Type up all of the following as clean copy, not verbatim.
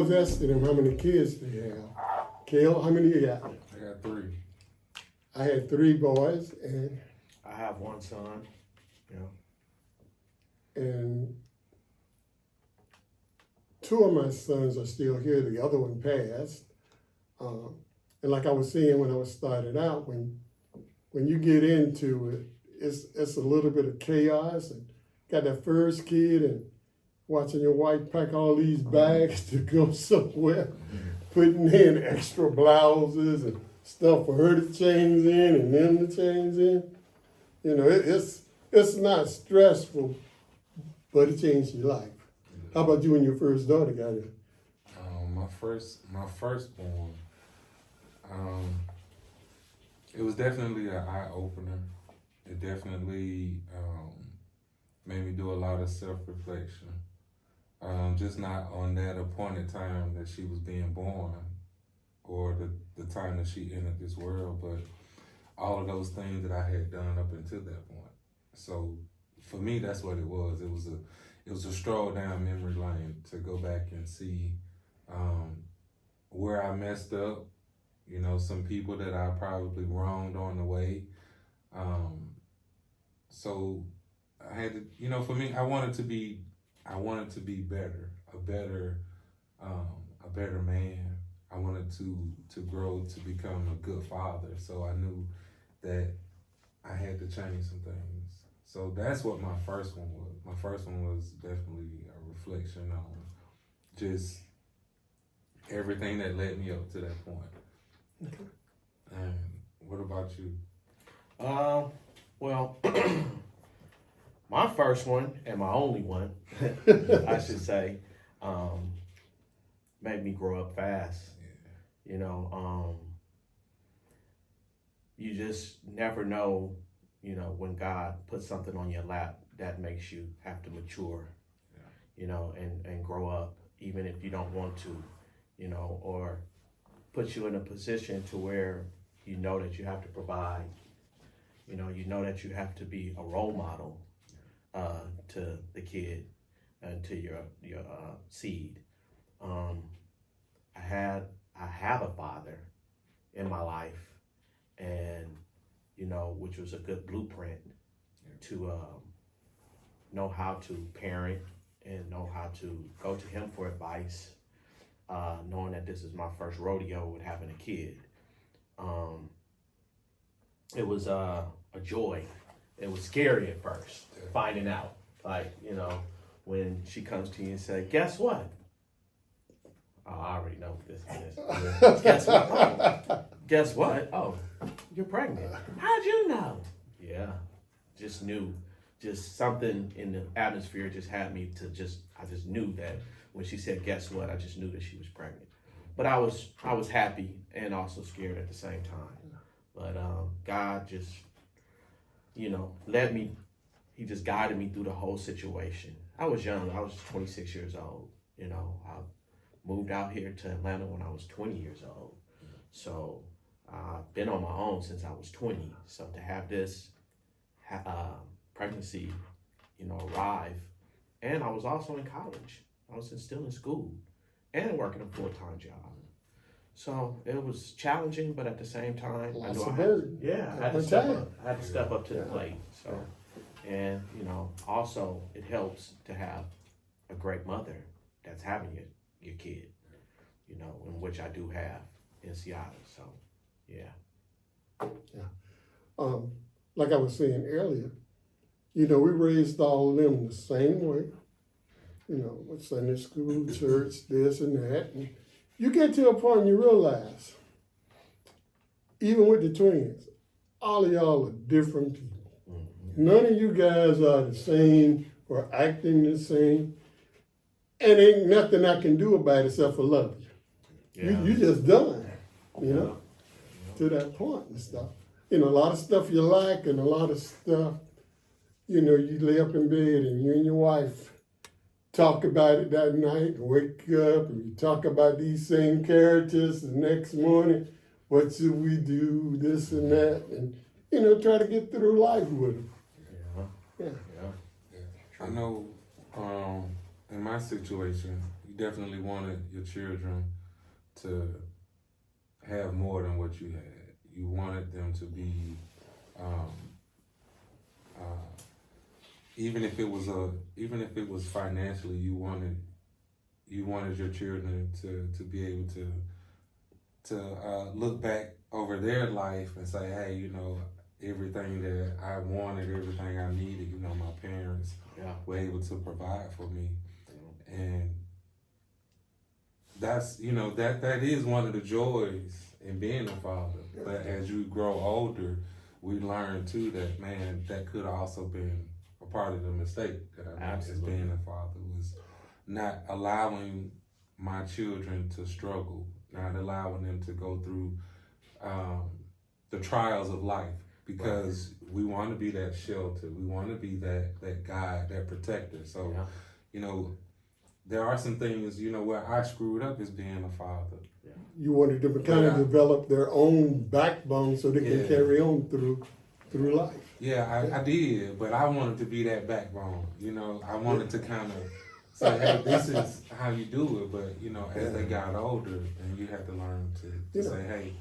was asking him how many kids they have. Kale, how many you got? I got 3. I had 3 boys, and I have 1 son. and 2 of my sons are still here. The other one passed. And like I was saying when I was started out, when you get into it, it's a little bit of chaos. And got that first kid and watching your wife pack all these bags to go somewhere, putting in extra blouses and stuff for her to change in and them to change in. You know, it's not stressful, but it changed your life. How about you when your first daughter got here? My firstborn. It was definitely an eye opener. It definitely made me do a lot of self-reflection. Just not on that appointed time that she was being born or the time that she entered this world, but all of those things that I had done up until that point. So for me, that's what it was. It was a stroll down memory lane to go back and see where I messed up, you know, some people that I probably wronged on the way. So I had to, you know, for me, I wanted to be better, a better man. I wanted to grow to become a good father. So I knew that I had to change some things. So that's what my first one was. My first one was definitely a reflection on just everything that led me up to that point. Okay. And what about you? Well, my first one and my only one, I should say, made me grow up fast. Yeah. You know, you just never know, you know, when God puts something on your lap that makes you have to mature, you know, and grow up, even if you don't want to, you know, or put you in a position to where you know that you have to provide, you know that you have to be a role model to the kid and to your seed. I have a father in my life, and you know, which was a good blueprint to know how to parent and know how to go to him for advice, knowing that this is my first rodeo with having a kid. It was a joy. It was scary at first, finding out, like, you know, when she comes to you and says, guess what? Oh, I already know this. Guess what? Oh, guess what? Oh, you're pregnant. How'd you know? Yeah, just knew. Just something in the atmosphere just had me to I just knew that when she said, guess what? I just knew that she was pregnant. But I was happy and also scared at the same time. But God just, you know, he just guided me through the whole situation. I was young. I was 26 years old. You know, I moved out here to Atlanta when I was 20 years old. So I've been on my own since I was 20. So to have this pregnancy, you know, arrive, and I was also in college. I was still in school and working a full-time job. So it was challenging, but at the same time, I had to step up to the plate. So, and you know, also it helps to have a great mother that's having your kid, you know, in which I do have in Seattle. So, yeah. Like I was saying earlier, you know, we raised all of them the same way. You know, with Sunday school, church, this and that. And you get to a point and you realize, even with the twins, all of y'all are different people. Mm-hmm. None of you guys are the same or acting the same. And ain't nothing I can do about it except for love you. Yeah. You just done, you know, to that point and stuff. You know, a lot of stuff you like and a lot of stuff, you know, you lay up in bed and you and your wife talk about it that night and wake up and you talk about these same characters the next morning. What should we do, this and that, and, you know, try to get through life with them. Yeah. I know in my situation, definitely wanted your children to have more than what you had. You wanted them to be, even if it was financially, you wanted your children to be able to look back over their life and say, hey, you know, everything that I wanted, everything I needed, you know, my parents were able to provide for me. And that's, you know, that is one of the joys in being a father. But as you grow older, we learn too that, man, that could have also been a part of the mistake that I made as being a father, was not allowing my children to struggle, not allowing them to go through the trials of life, because we want to be that shelter, we want to be that guide, that protector. So, you know, there are some things, you know, where I screwed up as being a father. You wanted them to kind of develop their own backbone so they can carry on through life. Yeah, I did, but I wanted to be that backbone. You know, I wanted to kind of say, hey, this is how you do it. But, you know, as they got older, and you have to learn to say, hey,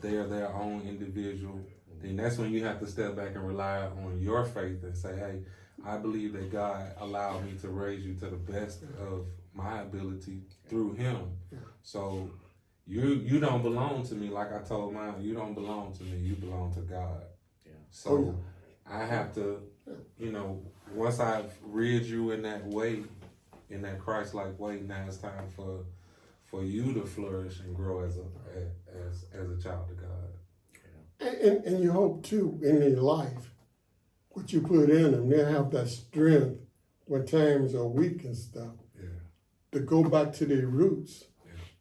they are their own individual. Then that's when you have to step back and rely on your faith and say, hey, I believe that God allowed me to raise you to the best of my ability through Him. So you don't belong to me, like I told mine. You don't belong to me. You belong to God. So I have to, you know, once I've reared you in that way, in that Christ-like way, now it's time for you to flourish and grow as a child of God. And you hope too in their life, what you put in them, they'll have that strength when times are weak and stuff, to go back to their roots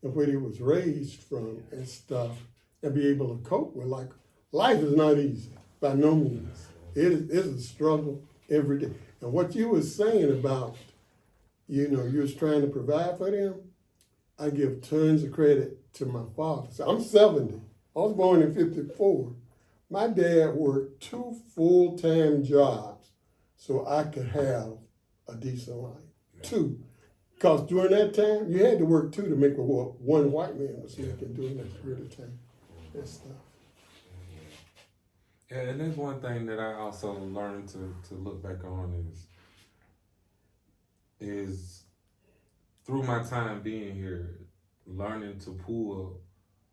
and where they was raised from and stuff, and be able to cope with. Like, life is not easy, by no means. It is a struggle every day. And what you was saying about, you know, you was trying to provide for them, I give tons of credit to my father. So I'm 70. I was born in 54. My dad worked 2 full-time jobs so I could have a decent life. 2. Because during that time, you had to work 2 to make what one white man was making during that period of time. That stuff. Yeah, and there's one thing that I also learned to look back on is through my time being here, learning to pull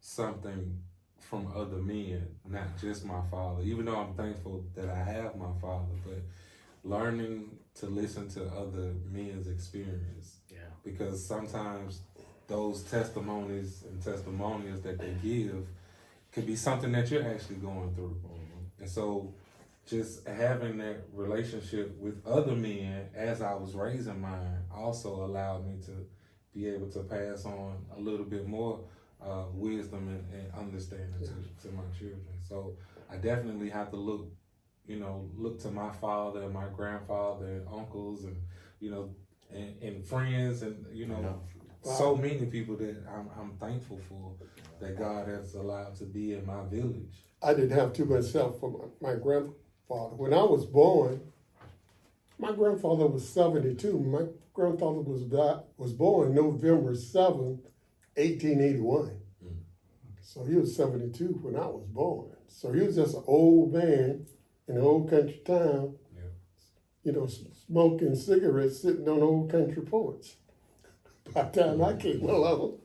something from other men, not just my father. Even though I'm thankful that I have my father, but learning to listen to other men's experience. Because sometimes those testimonies and testimonials that they give could be something that you're actually going through. And so just having that relationship with other men as I was raising mine also allowed me to be able to pass on a little bit more wisdom and understanding to my children. So I definitely have to look to my father and my grandfather and uncles and, you know, and friends and, you know, so many people that I'm thankful for that God has allowed to be in my village. I didn't have too much help from my grandfather. When I was born, my grandfather was 72. My grandfather was born November 7th, 1881. So he was 72 when I was born. So he was just an old man in an old country town, you know, smoking cigarettes, sitting on old country porch. By the time I came along.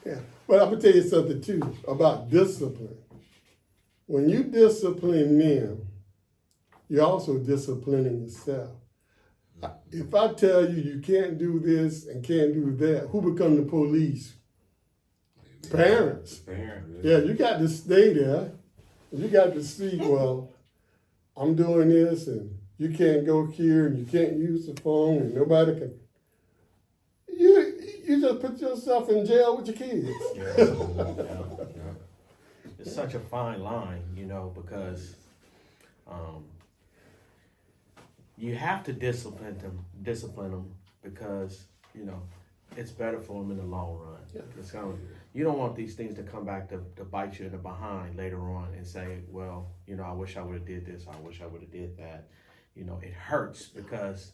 Yeah. But I'm going to tell you something too about discipline. When you discipline them, you're also disciplining yourself. If I tell you you can't do this and can't do that, who become the police? Parents. Yeah, you got to stay there. You got to see, well, I'm doing this and you can't go here and you can't use the phone and nobody can. You just put yourself in jail with your kids. It's such a fine line, you know, because you have to discipline them because, you know, it's better for them in the long run. It's gonna, you don't want these things to come back to bite you in the behind later on and say, well, you know, I wish I would have did this, or I wish I would have did that. You know, it hurts because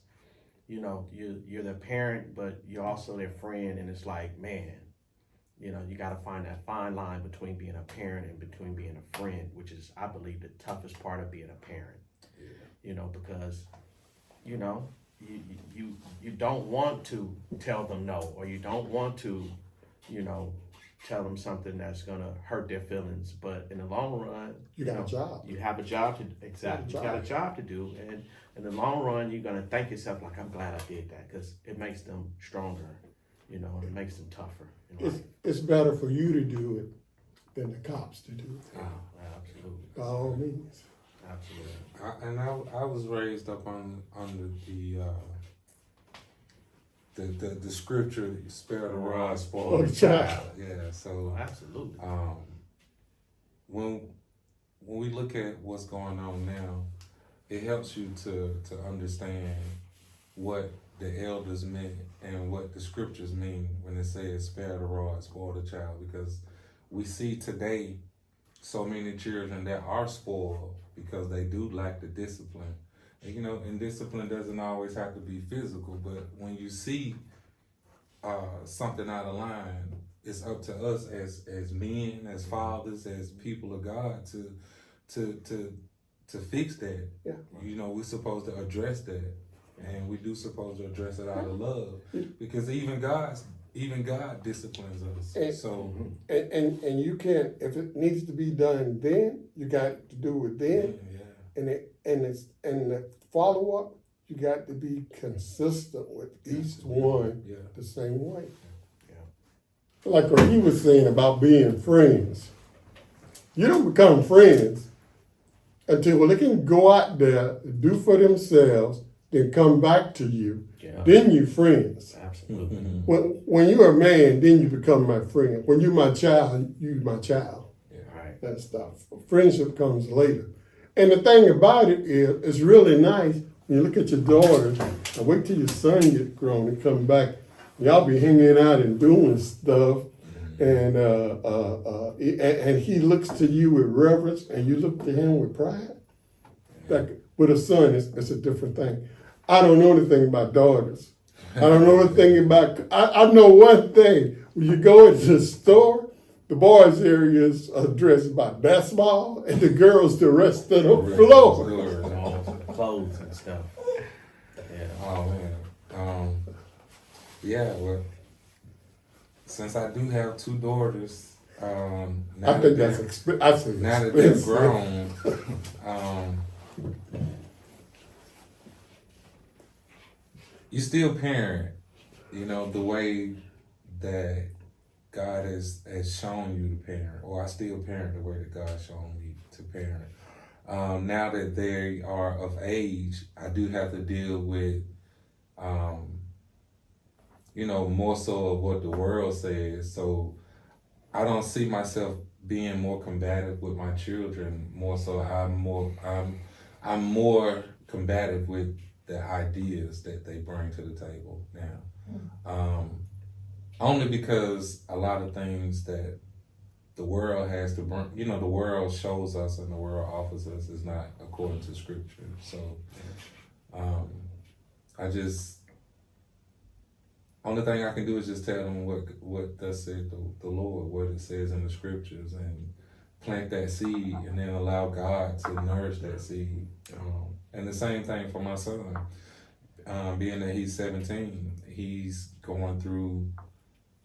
you know, you're their parent, but you're also their friend, and it's like, man, you know, you got to find that fine line between being a parent and between being a friend, which is, I believe, the toughest part of being a parent. Yeah. You know, because, you know, you don't want to tell them no, or you don't want to, you know, tell them something that's gonna hurt their feelings. But in the long run, You got a job. You have a job to exactly. You got a job to do, and in the long run, you're gonna thank yourself like, I'm glad I did that, because it makes them stronger. You know, it makes them tougher. It's better for you to do it than the cops to do it. Oh, absolutely. By all means. Absolutely. I was raised up under the scripture, spare the rod, spoil the child. Yeah, so Absolutely. When we look at what's going on now, it helps you to understand what the elders meant and what the scriptures mean when it says spare the rod, spoil the child, because we see today so many children that are spoiled because they do lack the discipline. And, you know, and discipline doesn't always have to be physical, but when you see something out of line, it's up to us as men, as fathers, as people of God to fix that. Yeah. You know, we're supposed to address that, and we do supposed to address it out of love, because even God disciplines us. And, so and you can't, if it needs to be done then, you got to do it then. yeah. And the follow up, you got to be consistent with each one the same way. Yeah. Like what he was saying about being friends. You don't become friends until they can go out there, do for themselves, then come back to you. Yeah. Then you friends. Absolutely. When you're a man, then you become my friend. When you're my child, you my child. Yeah. Right. That stuff. Friendship comes later. And the thing about it is, it's really nice when you look at your daughters, and wait till your son get grown and come back. Y'all be hanging out and doing stuff, and he looks to you with reverence, and you look to him with pride. Like with a son, it's a different thing. I don't know anything about daughters. I don't know anything about. I know one thing. When you go into the store, the boys' areas are dressed by basketball, and the girls the rest of the floor. Clothes and stuff. Yeah. Oh man. Yeah. Well, since I do have two daughters, now I think that's expensive. Now that they're grown, you still parent, you know, the way that God has shown you to parent, or I still parent the way that God shown me to parent. Now that they are of age, I do have to deal with, you know, more so of what the world says. So I don't see myself being more combative with my children. More so, I'm more combative with the ideas that they bring to the table now. Only because a lot of things that the world has to bring, you know, the world shows us and the world offers us is not according to scripture. So only thing I can do is just tell them what thus said the Lord, what it says in the scriptures, and plant that seed, and then allow God to nourish that seed. And the same thing for my son. Being that he's 17, he's going through,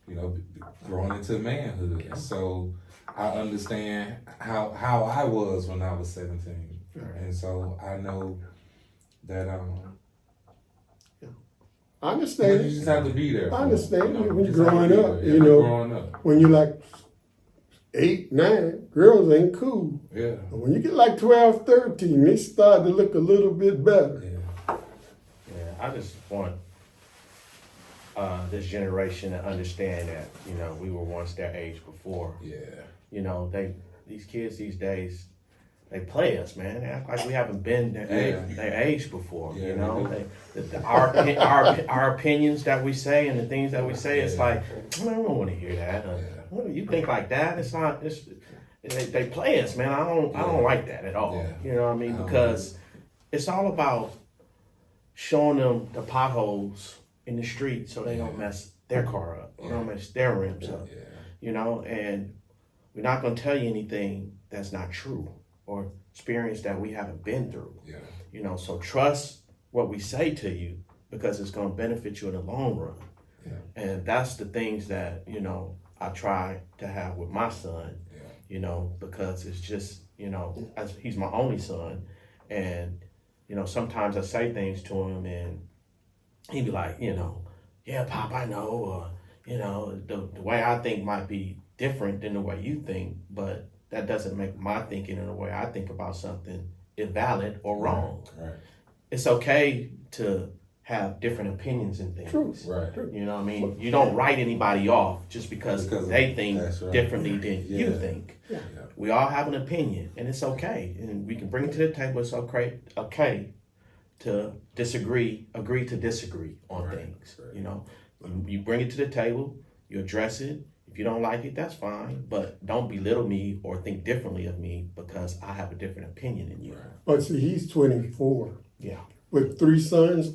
you know, growing into manhood. Yeah. So I understand how I was when I was 17. And so I know that I understand. You just have to be there. I understand. You know, when you're growing up, you know, when you're like 8, 9, girls ain't cool. Yeah. But when you get like 12, 13, they start to look a little bit better. Yeah. I just want this generation to understand that, you know, we were once their age before. Yeah. You know, these kids these days, they play us, man. They act like we haven't been their age before. Yeah, you know, our opinions that we say and the things that we say, it's like, I don't want to hear that. You think like that? It's not. They play us, man. I don't like that at all. Yeah. You know what I mean? Because it's all about showing them the potholes in the street so they don't mess their car up, they don't mess their rims up, Yeah. you know, and we're not going to tell you anything that's not true or experience that we haven't been through, Yeah. you know, so trust what we say to you because it's going to benefit you in the long run. Yeah. And that's the things that, you know, I try to have with my son, Yeah. you know, because it's just, you know, as he's my only son. And, you know, sometimes I say things to him and he'd be like, you know, yeah, Pop, I know, or, you know, the way I think might be different than the way you think, but that doesn't make my thinking and the way I think about something invalid or wrong. Right. It's okay to have different opinions and things. True. Right. You know what I mean? You don't write anybody off just because they think that's right. differently than you Yeah. think. Yeah. Yeah. We all have an opinion, and it's okay. And we can bring it to the table. It's okay to disagree, agree to disagree on Right. things. Right. You know, you bring it to the table, you address it. If you don't like it, that's fine. But don't belittle me or think differently of me because I have a different opinion than you. Right. But see, he's 24 Yeah. with 3 sons.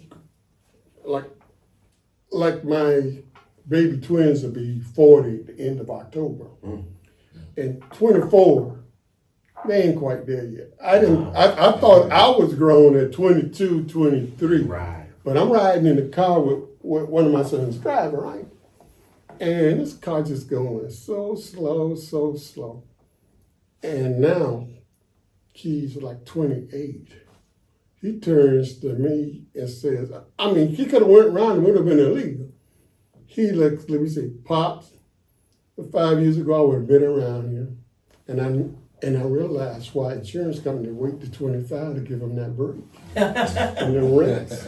Like my baby twins will be 40 at the end of October. And 24, they ain't quite there yet. I thought I was grown at 22, 23. Right. But I'm riding in the car with one of my sons driving, right? And this car just going so slow. And now he's like 28. He turns to me and says, I mean, he could have went around and would have been illegal. He looks, let me say, Pops, 5 years ago I would have been around here. And I realized why insurance company wait to 25 to give him that break. And then rents.